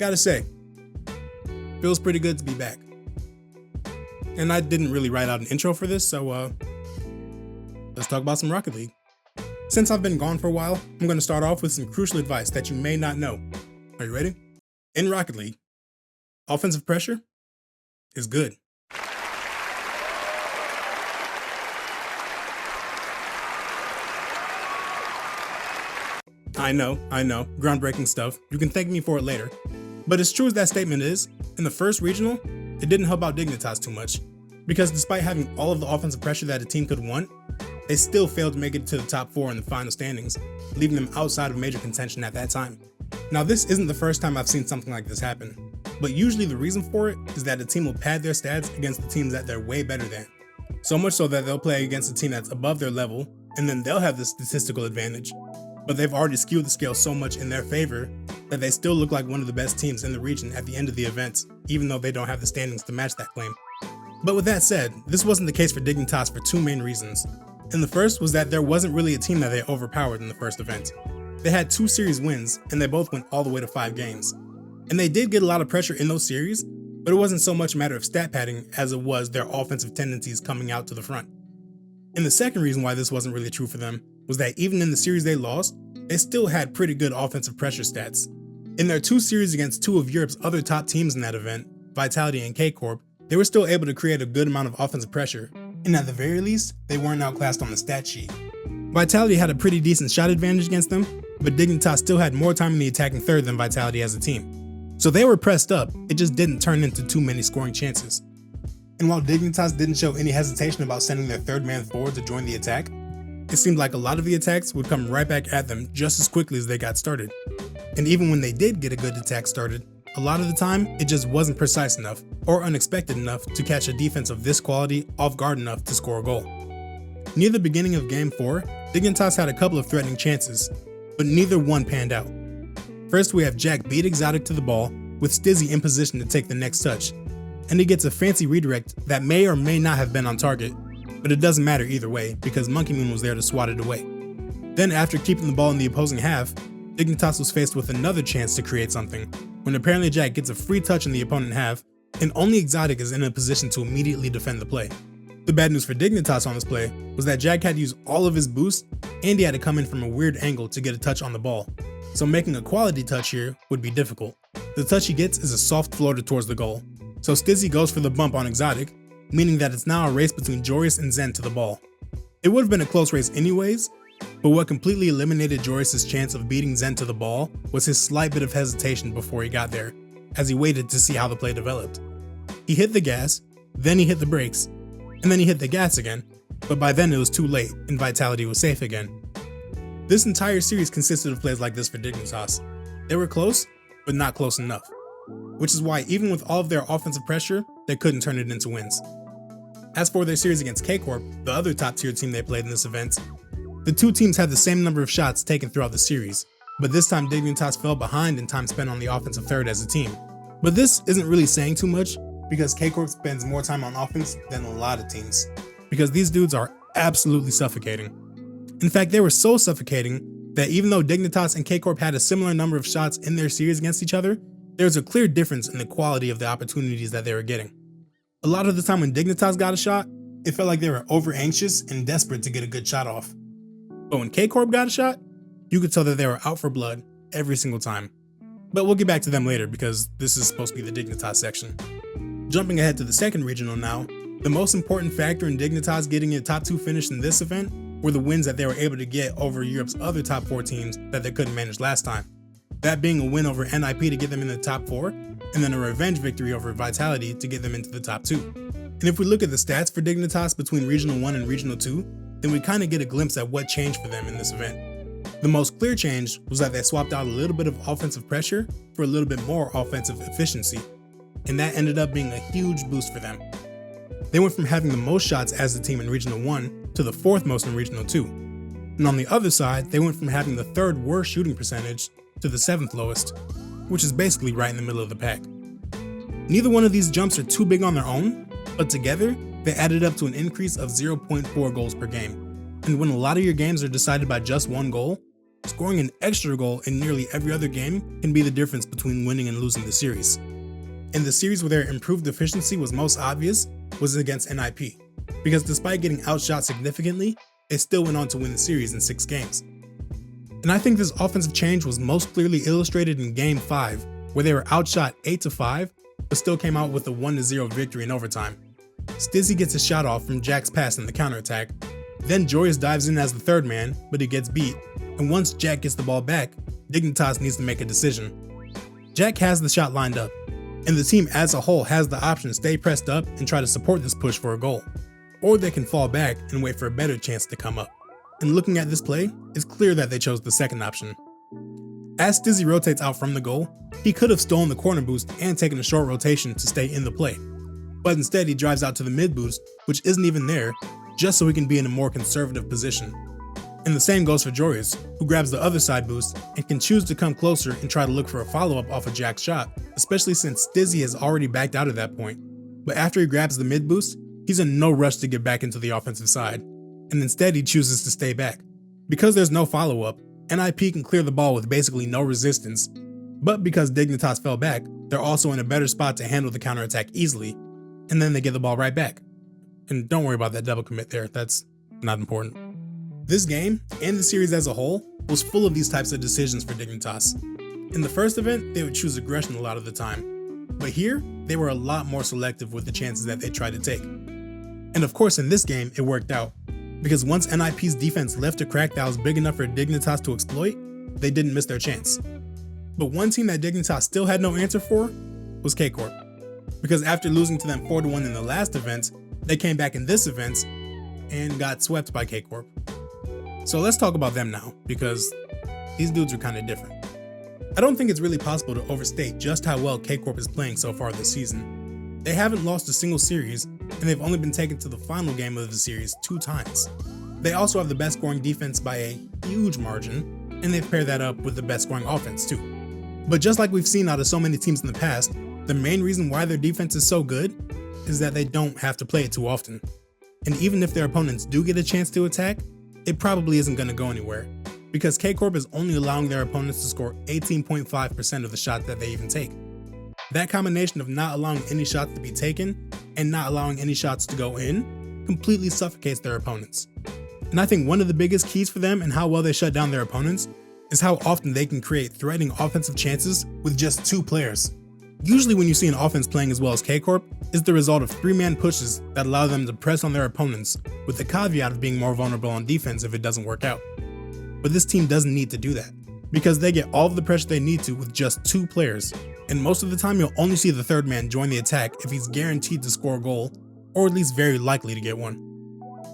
gotta say, feels pretty good to be back. And I didn't really write out an intro for this, so let's talk about some Rocket League. Since I've been gone for a while, I'm going to start off with some crucial advice that you may not know. Are you ready? In Rocket League, offensive pressure is good. I know, groundbreaking stuff. You can thank me for it later. But as true as that statement is, in the first regional, it didn't help out Dignitas too much. Because despite having all of the offensive pressure that a team could want, they still failed to make it to the top 4 in the final standings, leaving them outside of major contention at that time. Now, this isn't the first time I've seen something like this happen, but usually the reason for it is that a team will pad their stats against the teams that they're way better than. So much so that they'll play against a team that's above their level, and then they'll have the statistical advantage. But they've already skewed the scale so much in their favor that they still look like one of the best teams in the region at the end of the event, even though they don't have the standings to match that claim. But with that said, this wasn't the case for Dignitas for two main reasons. And the first was that there wasn't really a team that they overpowered in the first event. They had 2 series wins, and they both went all the way to 5 games. And they did get a lot of pressure in those series, but it wasn't so much a matter of stat padding as it was their offensive tendencies coming out to the front. And the second reason why this wasn't really true for them was that even in the series they lost, they still had pretty good offensive pressure stats. In their 2 series against 2 of Europe's other top teams in that event, Vitality and K-Corp, they were still able to create a good amount of offensive pressure, and at the very least, they weren't outclassed on the stat sheet. Vitality had a pretty decent shot advantage against them, but Dignitas still had more time in the attacking third than Vitality as a team. So they were pressed up, it just didn't turn into too many scoring chances. And while Dignitas didn't show any hesitation about sending their third man forward to join the attack, it seemed like a lot of the attacks would come right back at them just as quickly as they got started. And even when they did get a good attack started, a lot of the time, it just wasn't precise enough or unexpected enough to catch a defense of this quality off guard enough to score a goal. Near the beginning of Game 4, Dignitas had a couple of threatening chances, but neither one panned out. First, we have Jack beat Exotic to the ball, with Stizzy in position to take the next touch, and he gets a fancy redirect that may or may not have been on target, but it doesn't matter either way because Monkey Moon was there to swat it away. Then after keeping the ball in the opposing half, Dignitas was faced with another chance to create something, when apparently Jack gets a free touch in the opponent half, and only Exotic is in a position to immediately defend the play. The bad news for Dignitas on this play was that Jack had to use all of his boost, and he had to come in from a weird angle to get a touch on the ball, so making a quality touch here would be difficult. The touch he gets is a soft floater towards the goal, so Stizzy goes for the bump on Exotic, meaning that it's now a race between Joris and Zen to the ball. It would have been a close race anyways, but what completely eliminated Joris' chance of beating Zen to the ball was his slight bit of hesitation before he got there, as he waited to see how the play developed. He hit the gas, then he hit the brakes, and then he hit the gas again, but by then it was too late and Vitality was safe again. This entire series consisted of plays like this for Dignitas. They were close, but not close enough, which is why even with all of their offensive pressure, they couldn't turn it into wins. As for their series against K-Corp, the other top tier team they played in this event, the two teams had the same number of shots taken throughout the series, but this time Dignitas fell behind in time spent on the offensive third as a team. But this isn't really saying too much because K-Corp spends more time on offense than a lot of teams, because these dudes are absolutely suffocating. In fact, they were so suffocating that even though Dignitas and K-Corp had a similar number of shots in their series against each other, there was a clear difference in the quality of the opportunities that they were getting. A lot of the time when Dignitas got a shot, it felt like they were over anxious and desperate to get a good shot off. But when K-Corp got a shot, you could tell that they were out for blood every single time. But we'll get back to them later because this is supposed to be the Dignitas section. Jumping ahead to the second regional now, the most important factor in Dignitas getting a top 2 finish in this event were the wins that they were able to get over Europe's other top 4 teams that they couldn't manage last time. That being a win over NIP to get them in the top 4, and then a revenge victory over Vitality to get them into the top 2. And if we look at the stats for Dignitas between Regional 1 and Regional 2, then we kind of get a glimpse at what changed for them in this event. The most clear change was that they swapped out a little bit of offensive pressure for a little bit more offensive efficiency, and that ended up being a huge boost for them. They went from having the most shots as a team in Regional 1 to the 4th most in Regional 2. And on the other side, they went from having the 3rd worst shooting percentage to the 7th lowest, which is basically right in the middle of the pack. Neither one of these jumps are too big on their own, but together, they added up to an increase of 0.4 goals per game. And when a lot of your games are decided by just one goal, scoring an extra goal in nearly every other game can be the difference between winning and losing the series. And the series where their improved efficiency was most obvious was against NIP, because despite getting outshot significantly, they still went on to win the series in 6 games. And I think this offensive change was most clearly illustrated in Game 5, where they were outshot 8-5, but still came out with a 1-0 victory in overtime. Stizzy gets a shot off from Jack's pass in the counterattack, then Joreuz dives in as the third man, but he gets beat, and once Jack gets the ball back, Dignitas needs to make a decision. Jack has the shot lined up, and the team as a whole has the option to stay pressed up and try to support this push for a goal, or they can fall back and wait for a better chance to come up. And looking at this play, it's clear that they chose the second option. As Stizzy rotates out from the goal, he could have stolen the corner boost and taken a short rotation to stay in the play, but instead he drives out to the mid boost, which isn't even there, just so he can be in a more conservative position. And the same goes for Joreuz, who grabs the other side boost and can choose to come closer and try to look for a follow-up off of Jack's shot, especially since Stizzy has already backed out at that point. But after he grabs the mid boost, he's in no rush to get back into the offensive side, and instead he chooses to stay back. Because there's no follow-up, NIP can clear the ball with basically no resistance, but because Dignitas fell back, they're also in a better spot to handle the counterattack easily, and then they get the ball right back. And don't worry about that double commit there, that's not important. This game, and the series as a whole, was full of these types of decisions for Dignitas. In the first event, they would choose aggression a lot of the time, but here, they were a lot more selective with the chances that they tried to take. And of course in this game, it worked out, because once NIP's defense left a crack that was big enough for Dignitas to exploit, they didn't miss their chance. But one team that Dignitas still had no answer for was K-Corp, because after losing to them 4-1 in the last event, they came back in this event and got swept by K-Corp. So let's talk about them now, because these dudes are kind of different. I don't think it's really possible to overstate just how well K-Corp is playing so far this season. They haven't lost a single series, and they've only been taken to the final game of the series 2 times. They also have the best scoring defense by a huge margin, and they've paired that up with the best scoring offense too. But just like we've seen out of so many teams in the past, the main reason why their defense is so good is that they don't have to play it too often. And even if their opponents do get a chance to attack, it probably isn't going to go anywhere, because K-Corp is only allowing their opponents to score 18.5% of the shots that they even take. That combination of not allowing any shots to be taken and not allowing any shots to go in completely suffocates their opponents. And I think one of the biggest keys for them and how well they shut down their opponents is how often they can create threatening offensive chances with just 2 players. Usually when you see an offense playing as well as K-Corp, it's the result of 3-man pushes that allow them to press on their opponents, with the caveat of being more vulnerable on defense if it doesn't work out. But this team doesn't need to do that, because they get all of the pressure they need to with just 2 players, and most of the time you'll only see the third man join the attack if he's guaranteed to score a goal, or at least very likely to get one.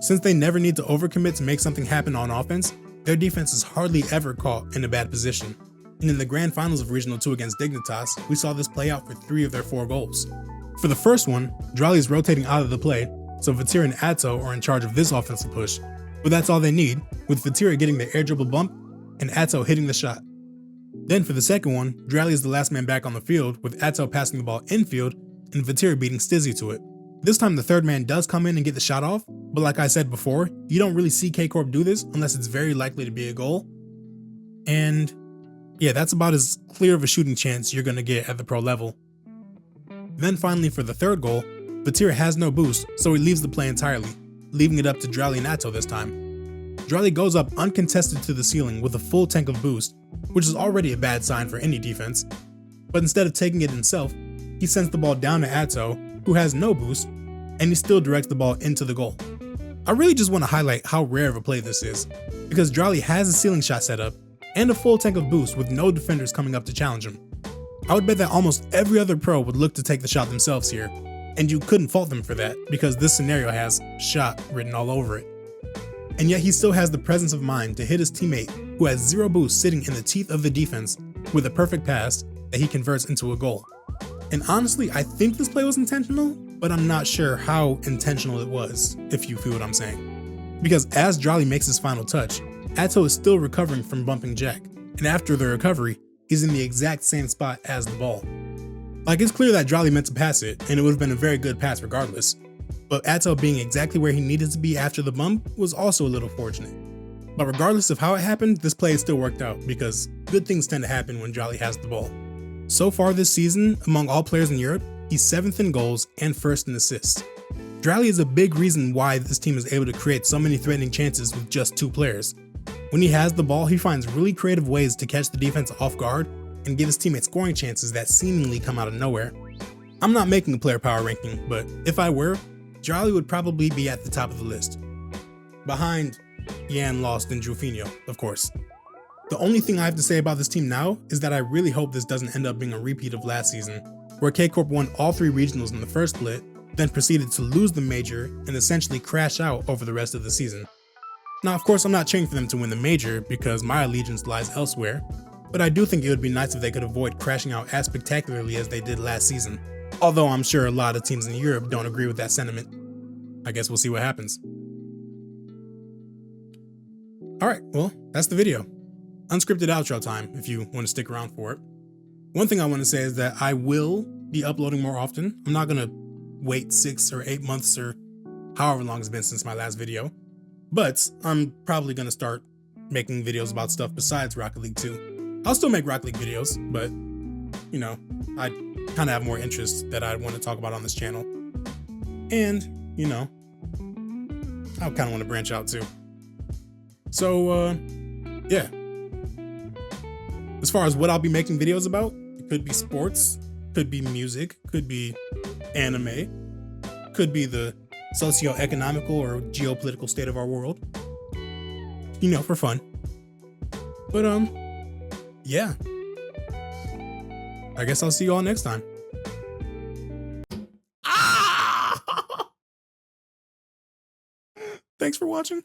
Since they never need to overcommit to make something happen on offense, their defense is hardly ever caught in a bad position. And in the grand finals of Regional 2 against Dignitas, we saw this play out for 3 of their 4 goals. For the first one, Drali is rotating out of the play, so Vatira and Atto are in charge of this offensive push, but that's all they need, with Vatira getting the air dribble bump and Atto hitting the shot. Then for the second one, Drali is the last man back on the field, with Atto passing the ball infield and Vatira beating Stizzy to it. This time the third man does come in and get the shot off, but like I said before, you don't really see K-Corp do this unless it's very likely to be a goal. And yeah, that's about as clear of a shooting chance you're gonna get at the pro level. Then finally for the third goal, Vatira has no boost, so he leaves the play entirely, leaving it up to Drali and Atto this time. Drali goes up uncontested to the ceiling with a full tank of boost, which is already a bad sign for any defense, but instead of taking it himself, he sends the ball down to Atto, who has no boost, and he still directs the ball into the goal. I really just want to highlight how rare of a play this is, because Drali has a ceiling shot set up and a full tank of boost with no defenders coming up to challenge him. I would bet that almost every other pro would look to take the shot themselves here, and you couldn't fault them for that because this scenario has "shot" written all over it. And yet he still has the presence of mind to hit his teammate, who has 0 boost, sitting in the teeth of the defense, with a perfect pass that he converts into a goal. And honestly, I think this play was intentional, but I'm not sure how intentional it was, if you feel what I'm saying. Because as Drali makes his final touch, Atto is still recovering from bumping Jack, and after the recovery, he's in the exact same spot as the ball. Like, it's clear that Drali meant to pass it, and it would have been a very good pass regardless, but Atto being exactly where he needed to be after the bump was also a little fortunate. But regardless of how it happened, this play still worked out because good things tend to happen when Jolly has the ball. So far this season, among all players in Europe, he's 7th in goals and 1st in assists. Jolly is a big reason why this team is able to create so many threatening chances with just 2 players. When he has the ball, he finds really creative ways to catch the defense off guard and give his teammates scoring chances that seemingly come out of nowhere. I'm not making a player power ranking, but if I were, Jolly would probably be at the top of the list. Behind Jan, Lost, and Jufinho, of course. The only thing I have to say about this team now is that I really hope this doesn't end up being a repeat of last season, where K-Corp won all 3 regionals in the first split, then proceeded to lose the major and essentially crash out over the rest of the season. Now, of course, I'm not cheering for them to win the major because my allegiance lies elsewhere, but I do think it would be nice if they could avoid crashing out as spectacularly as they did last season, although I'm sure a lot of teams in Europe don't agree with that sentiment. I guess we'll see what happens. Alright, well, that's the video. Unscripted outro time if you want to stick around for it. One thing I want to say is that I will be uploading more often. I'm not going to wait 6 or 8 months or however long it's been since my last video, but I'm probably going to start making videos about stuff besides Rocket League 2. I'll still make Rocket League videos, but, you know, I kind of have more interests that I want to talk about on this channel. And, you know, I kind of want to branch out too. So, yeah. As far as what I'll be making videos about, it could be sports, could be music, could be anime, could be the socio-economical or geopolitical state of our world. You know, for fun. But, yeah. I guess I'll see you all next time. Thanks for watching.